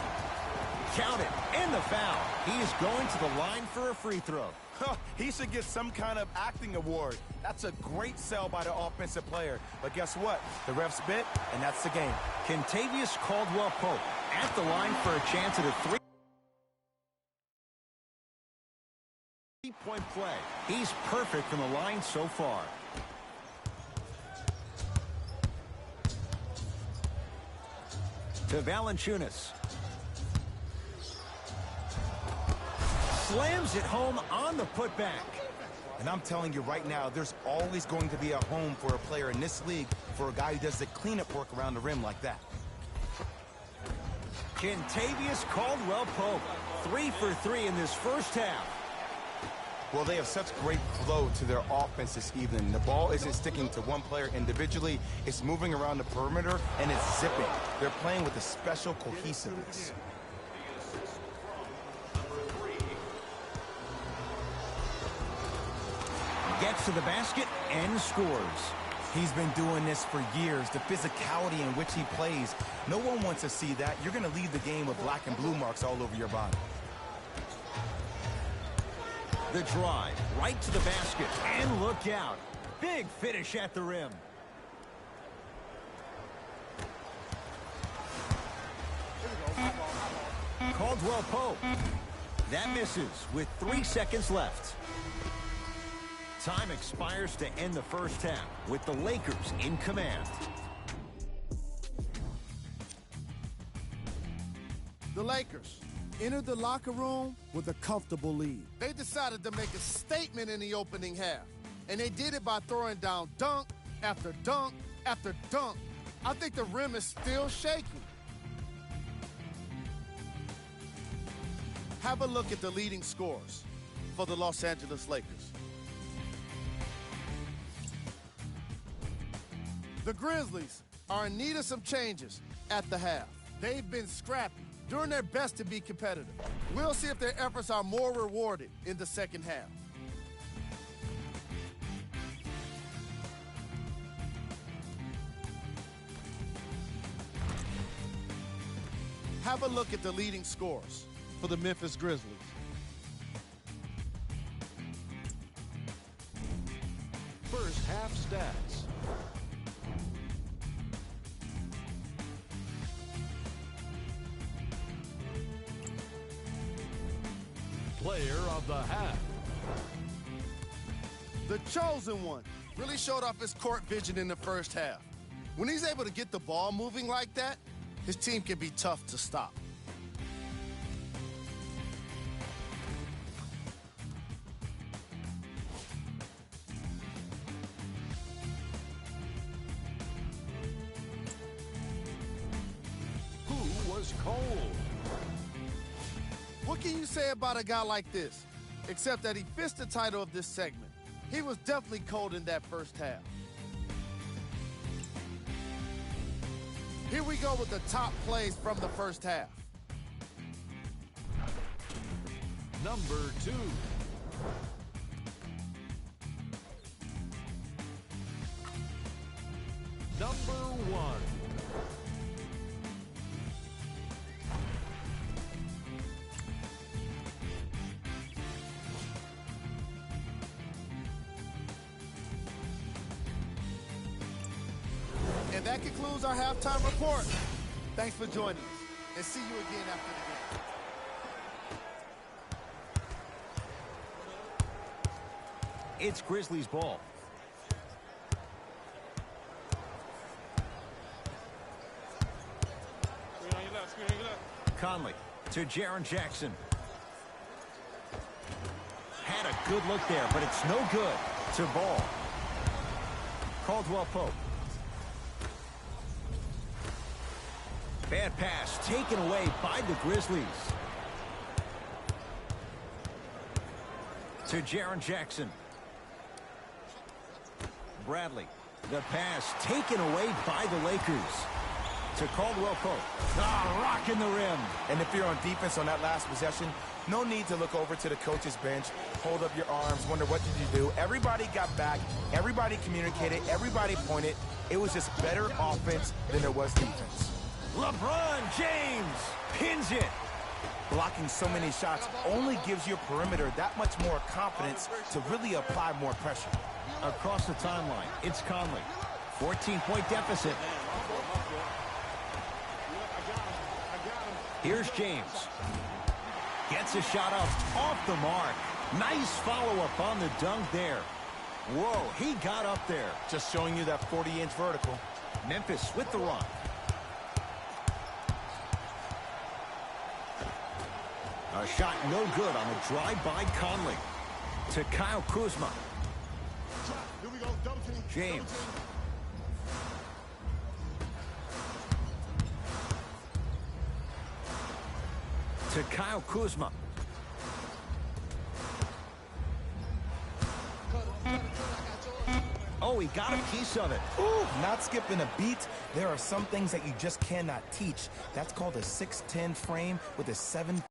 Count it. And the foul. He is going to the line for a free throw. He should get some kind of acting award. That's a great sell by the offensive player. But guess what? The refs bit, and that's the game. Kentavious Caldwell-Pope at the line for a chance at a three-point play. He's perfect from the line so far. To Valanciunas. Slams it home on the putback. And I'm telling you right now, there's always going to be a home for a player in this league for a guy who does the cleanup work around the rim like that. Kentavious Caldwell-Pope, 3 for 3 in this first half. Well, they have such great flow to their offense this evening. The ball isn't sticking to one player individually. It's moving around the perimeter, and it's zipping. They're playing with a special cohesiveness. Gets to the basket and scores. He's been doing this for years. The physicality in which he plays. No one wants to see that. You're going to leave the game with black and blue marks all over your body. The drive right to the basket. And look out. Big finish at the rim. Caldwell-Pope. That misses with 3 seconds left. Time expires to end the first half with the Lakers in command. The Lakers entered the locker room with a comfortable lead. They decided to make a statement in the opening half, and they did it by throwing down dunk after dunk after dunk. I think the rim is still shaking. Have a look at the leading scorers. for the Los Angeles Lakers. The Grizzlies are in need of some changes at the half. They've been scrappy, doing their best to be competitive. We'll see if their efforts are more rewarded in the second half. Have a look at the leading scorers for the Memphis Grizzlies. First half stats. Player of the half. The chosen one really showed off his court vision in the first half. When he's able to get the ball moving like that, his team can be tough to stop. Who was cold? What can you say about a guy like this? Except that he fits the title of this segment. He was definitely cold in that first half. Here we go with the top plays from the first half. Number 2. Number 1. And that concludes our halftime report. Thanks for joining us, and see you again after the game. It's Grizzlies ball. Conley to Jaren Jackson. Had a good look there, but it's no good. To Ball. Caldwell Pope. Bad pass taken away by the Grizzlies. To Jaren Jackson. Bradley. The pass taken away by the Lakers. To Caldwell Pope. Rocking the rim. And if you're on defense on that last possession, no need to look over to the coach's bench, hold up your arms, wonder what did you do. Everybody got back. Everybody communicated. Everybody pointed. It was just better offense than there was defense. LeBron James pins it. Blocking so many shots only gives your perimeter that much more confidence to really apply more pressure. Across the timeline, it's Conley. 14-point deficit. Here's James. Gets a shot up off the mark. Nice follow-up on the dunk there. Whoa, he got up there. Just showing you that 40-inch vertical. Memphis with the run. A shot no good on a drive by Conley. To Kyle Kuzma. James. To Kyle Kuzma. Oh, he got a piece of it. Ooh, not skipping a beat. There are some things that you just cannot teach. That's called a 6'10" frame with a 7